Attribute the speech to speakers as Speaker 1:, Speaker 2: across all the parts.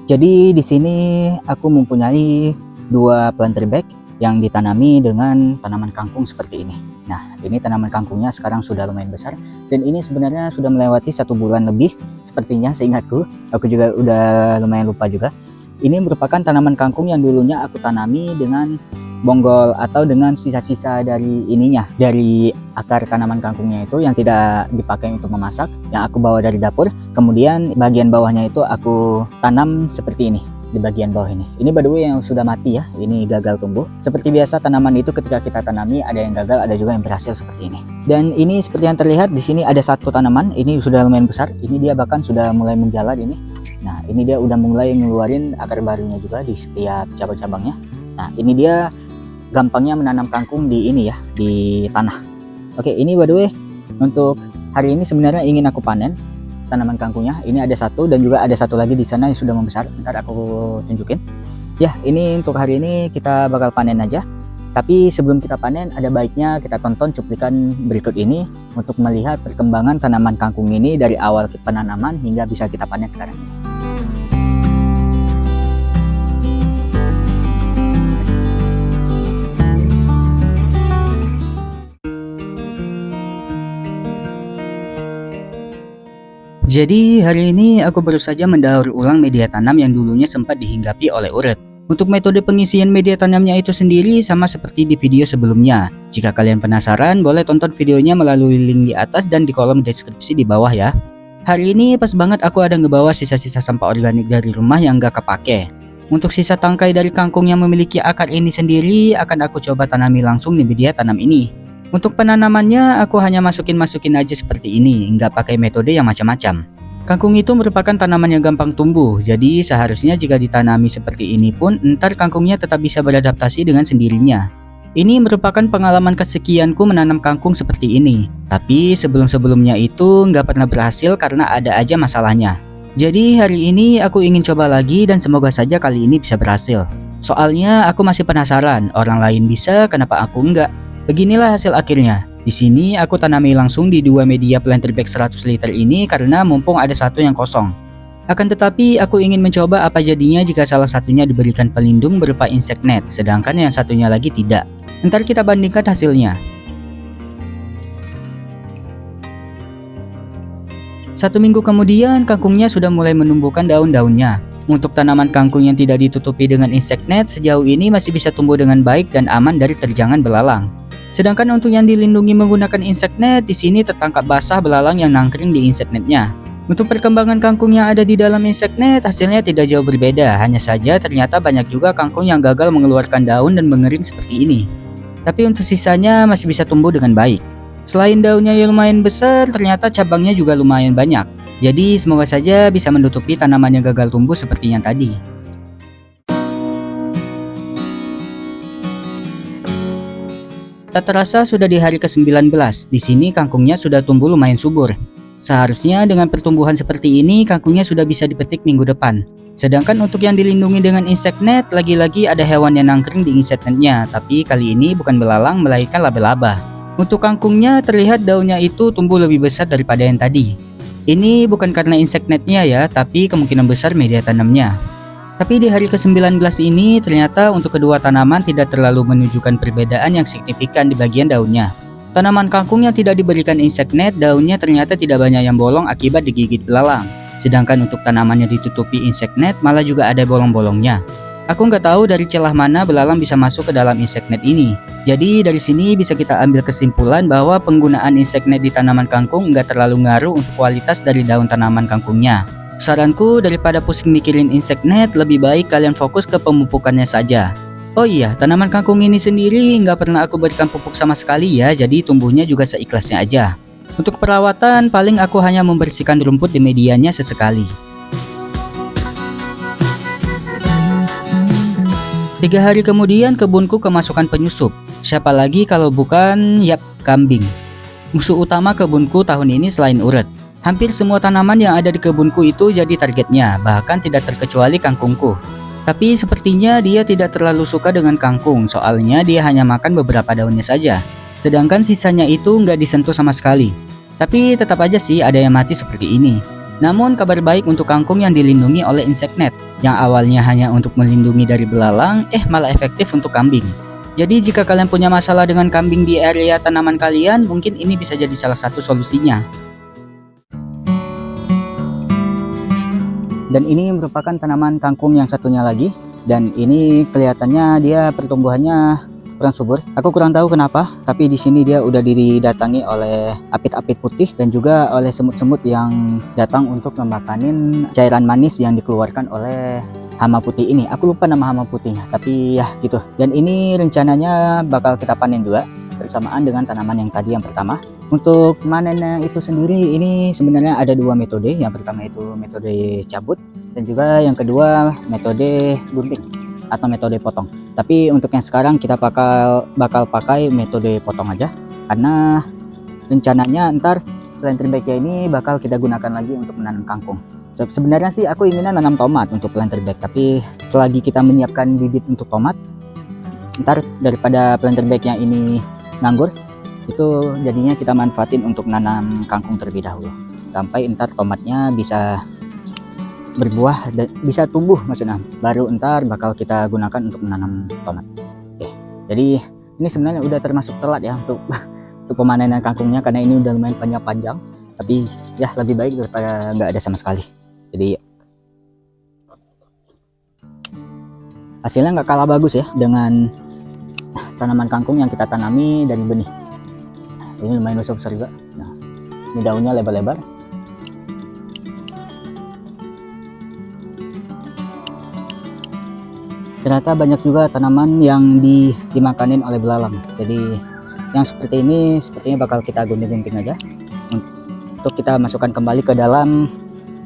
Speaker 1: Jadi di sini aku mempunyai dua planter bag yang ditanami dengan tanaman kangkung seperti ini. Nah, ini tanaman kangkungnya sekarang sudah lumayan besar dan ini sebenarnya sudah melewati 1 bulan lebih sepertinya seingatku. Aku juga udah lumayan lupa juga. Ini merupakan tanaman kangkung yang dulunya aku tanami dengan bonggol atau dengan sisa-sisa dari ininya, dari akar tanaman kangkungnya itu yang tidak dipakai untuk memasak, yang aku bawa dari dapur. Kemudian bagian bawahnya itu aku tanam seperti ini, di bagian bawah ini. Ini by the way yang sudah mati ya, ini gagal tumbuh. Seperti biasa tanaman itu ketika kita tanami ada yang gagal, ada juga yang berhasil seperti ini. Dan ini seperti yang terlihat di sini ada satu tanaman, ini sudah lumayan besar. Ini dia bahkan sudah mulai menjalar ini. Nah, ini dia udah mulai ngeluarin akar barunya juga di setiap cabang-cabangnya. Nah, ini dia gampangnya menanam kangkung di ini ya, di tanah. Oke, ini by the way untuk hari ini sebenarnya ingin aku panen tanaman kangkungnya. Ini ada satu dan juga ada satu lagi di sana yang sudah membesar. Ntar aku tunjukin. Ya, ini untuk hari ini kita bakal panen aja. Tapi sebelum kita panen, ada baiknya kita tonton cuplikan berikut ini untuk melihat perkembangan tanaman kangkung ini dari awal penanaman hingga bisa kita panen sekarang. Jadi hari ini aku baru saja mendaur ulang media tanam yang dulunya sempat dihinggapi oleh uret. Untuk metode pengisian media tanamnya itu sendiri sama seperti di video sebelumnya. Jika kalian penasaran, boleh tonton videonya melalui link di atas dan di kolom deskripsi di bawah ya. Hari ini pas banget aku ada ngebawa sisa-sisa sampah organik dari rumah yang gak kepake. Untuk sisa tangkai dari kangkung yang memiliki akar ini sendiri akan aku coba tanami langsung di media tanam ini. Untuk penanamannya aku hanya masukin aja seperti ini, nggak pakai metode yang macam-macam. Kangkung itu merupakan tanaman yang gampang tumbuh, jadi seharusnya jika ditanami seperti ini pun ntar kangkungnya tetap bisa beradaptasi dengan sendirinya. Ini merupakan pengalaman kesekianku menanam kangkung seperti ini, tapi sebelum-sebelumnya itu nggak pernah berhasil karena ada aja masalahnya. Jadi hari ini aku ingin coba lagi dan semoga saja kali ini bisa berhasil. Soalnya aku masih penasaran, orang lain bisa, kenapa aku enggak? Beginilah hasil akhirnya. Di sini aku tanami langsung di dua media planter bag 100 liter ini karena mumpung ada satu yang kosong. Akan tetapi aku ingin mencoba apa jadinya jika salah satunya diberikan pelindung berupa insect net, sedangkan yang satunya lagi tidak. Ntar kita bandingkan hasilnya. 1 minggu kemudian kangkungnya sudah mulai menumbuhkan daun-daunnya. Untuk tanaman kangkung yang tidak ditutupi dengan insect net sejauh ini masih bisa tumbuh dengan baik dan aman dari terjangan belalang. Sedangkan untuk yang dilindungi menggunakan insect net, di sini tertangkap basah belalang yang nangkring di insect netnya. Untuk perkembangan kangkung yang ada di dalam insect net, hasilnya tidak jauh berbeda, hanya saja ternyata banyak juga kangkung yang gagal mengeluarkan daun dan mengering seperti ini. Tapi untuk sisanya masih bisa tumbuh dengan baik. Selain daunnya yang lumayan besar, ternyata cabangnya juga lumayan banyak. Jadi semoga saja bisa menutupi tanaman yang gagal tumbuh seperti yang tadi. Tak terasa sudah di hari ke-19, di sini kangkungnya sudah tumbuh lumayan subur. Seharusnya dengan pertumbuhan seperti ini, kangkungnya sudah bisa dipetik minggu depan. Sedangkan untuk yang dilindungi dengan insect net, lagi-lagi ada hewan yang nangkring di insect netnya, tapi kali ini bukan belalang, melainkan laba-laba. Untuk kangkungnya terlihat daunnya itu tumbuh lebih besar daripada yang tadi. Ini bukan karena insect netnya ya, tapi kemungkinan besar media tanamnya. Tapi di hari ke-19 ini ternyata untuk kedua tanaman tidak terlalu menunjukkan perbedaan yang signifikan di bagian daunnya. Tanaman kangkung yang tidak diberikan insect net, daunnya ternyata tidak banyak yang bolong akibat digigit belalang. Sedangkan untuk tanaman yang ditutupi insect net malah juga ada bolong-bolongnya. Aku nggak tahu dari celah mana belalang bisa masuk ke dalam insect net ini. Jadi dari sini bisa kita ambil kesimpulan bahwa penggunaan insect net di tanaman kangkung nggak terlalu ngaruh untuk kualitas dari daun tanaman kangkungnya. Saranku daripada pusing mikirin insect net, lebih baik kalian fokus ke pemupukannya saja. Oh iya, tanaman kangkung ini sendiri nggak pernah aku berikan pupuk sama sekali ya, jadi tumbuhnya juga seikhlasnya aja. Untuk perawatan paling aku hanya membersihkan rumput di medianya sesekali. 3 hari kemudian kebunku kemasukan penyusup. Siapa lagi kalau bukan kambing. Musuh utama kebunku tahun ini selain uret. Hampir semua tanaman yang ada di kebunku itu jadi targetnya, bahkan tidak terkecuali kangkungku. Tapi sepertinya dia tidak terlalu suka dengan kangkung, soalnya dia hanya makan beberapa daunnya saja. Sedangkan sisanya itu nggak disentuh sama sekali. Tapi tetap aja sih ada yang mati seperti ini. Namun kabar baik untuk kangkung yang dilindungi oleh insect net, yang awalnya hanya untuk melindungi dari belalang, malah efektif untuk kambing. Jadi jika kalian punya masalah dengan kambing di area tanaman kalian, mungkin ini bisa jadi salah satu solusinya. Dan ini merupakan tanaman kangkung yang satunya lagi, dan ini kelihatannya dia pertumbuhannya kurang subur. Aku kurang tahu kenapa, tapi di sini dia udah didatangi oleh apit-apit putih dan juga oleh semut-semut yang datang untuk memakanin cairan manis yang dikeluarkan oleh hama putih ini. Aku lupa nama hama putihnya, tapi ya gitu. Dan ini rencananya bakal kita panen juga bersamaan dengan tanaman yang tadi yang pertama. Untuk manennya itu sendiri ini sebenarnya ada dua metode. Yang pertama itu metode cabut, dan juga yang kedua metode gunting atau metode potong. Tapi untuk yang sekarang kita bakal pakai metode potong aja, karena rencananya ntar planter bagnya ini bakal kita gunakan lagi untuk menanam kangkung. Sebenarnya sih aku inginnya nanam tomat untuk planter bag, tapi selagi kita menyiapkan bibit untuk tomat, ntar daripada planter bagnya ini nganggur, itu jadinya kita manfaatin untuk nanam kangkung terlebih dahulu sampai ntar tomatnya bisa berbuah dan bisa tumbuh, maksudnya baru ntar bakal kita gunakan untuk menanam tomat. Oke, jadi ini sebenarnya udah termasuk telat ya untuk pemanenan kangkungnya, karena ini udah lumayan panjang-panjang, tapi ya lebih baik daripada nggak ada sama sekali. Jadi hasilnya nggak kalah bagus ya dengan tanaman kangkung yang kita tanami dari benih. Ini lumayan besar juga. Nah, ini daunnya lebar-lebar. Ternyata banyak juga tanaman yang dimakanin oleh belalang. Jadi yang seperti ini sepertinya bakal kita gunting-gunting aja untuk kita masukkan kembali ke dalam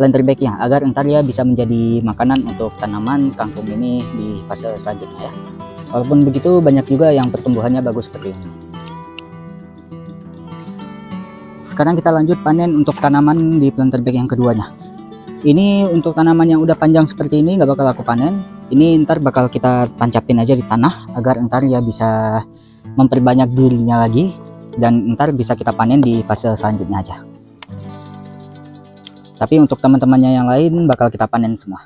Speaker 1: planter bagnya, agar ntar ya bisa menjadi makanan untuk tanaman kangkung ini di fase selanjutnya ya. Walaupun begitu banyak juga yang pertumbuhannya bagus seperti ini. Sekarang kita lanjut panen untuk tanaman di planter bag yang keduanya. Ini untuk tanaman yang udah panjang seperti ini nggak bakal aku panen. Ini ntar bakal kita tancapin aja di tanah agar ntar ya bisa memperbanyak dirinya lagi, dan ntar bisa kita panen di fase selanjutnya aja. Tapi untuk teman-temannya yang lain bakal kita panen semua.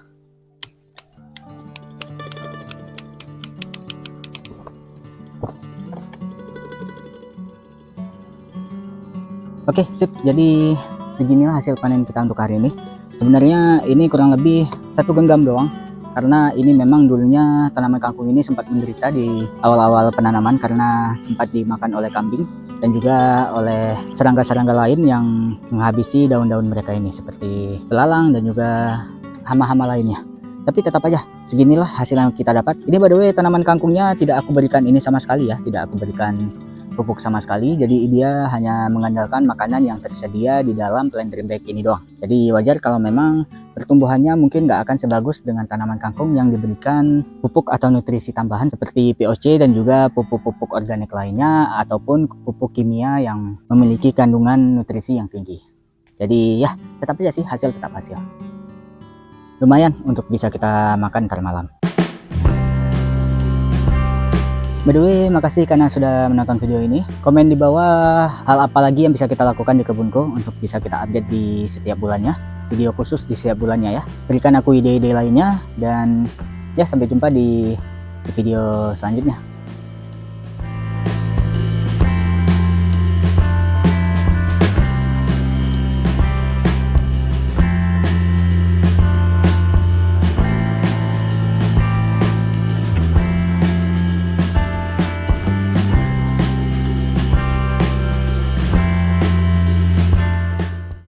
Speaker 1: Oke, sip. Jadi seginilah hasil panen kita untuk hari ini. Sebenarnya ini kurang lebih 1 genggam doang, karena ini memang dulunya tanaman kangkung ini sempat menderita di awal-awal penanaman karena sempat dimakan oleh kambing dan juga oleh serangga-serangga lain yang menghabisi daun-daun mereka ini, seperti belalang dan juga hama-hama lainnya. Tapi tetap aja seginilah hasil yang kita dapat. Ini by the way tanaman kangkungnya tidak aku berikan ini sama sekali ya, tidak aku berikan pupuk sama sekali. Jadi dia hanya mengandalkan makanan yang tersedia di dalam planter bag ini doang. Jadi wajar kalau memang pertumbuhannya mungkin nggak akan sebagus dengan tanaman kangkung yang diberikan pupuk atau nutrisi tambahan seperti POC dan juga pupuk-pupuk organik lainnya ataupun pupuk kimia yang memiliki kandungan nutrisi yang tinggi. Jadi ya tetap aja sih hasil tetap hasil. Lumayan untuk bisa kita makan ntar malam. By the way, makasih karena sudah menonton video ini. Komen di bawah hal apa lagi yang bisa kita lakukan di kebunku untuk bisa kita update di setiap bulannya. Video khusus di setiap bulannya ya. Berikan aku ide-ide lainnya, dan ya sampai jumpa di video selanjutnya.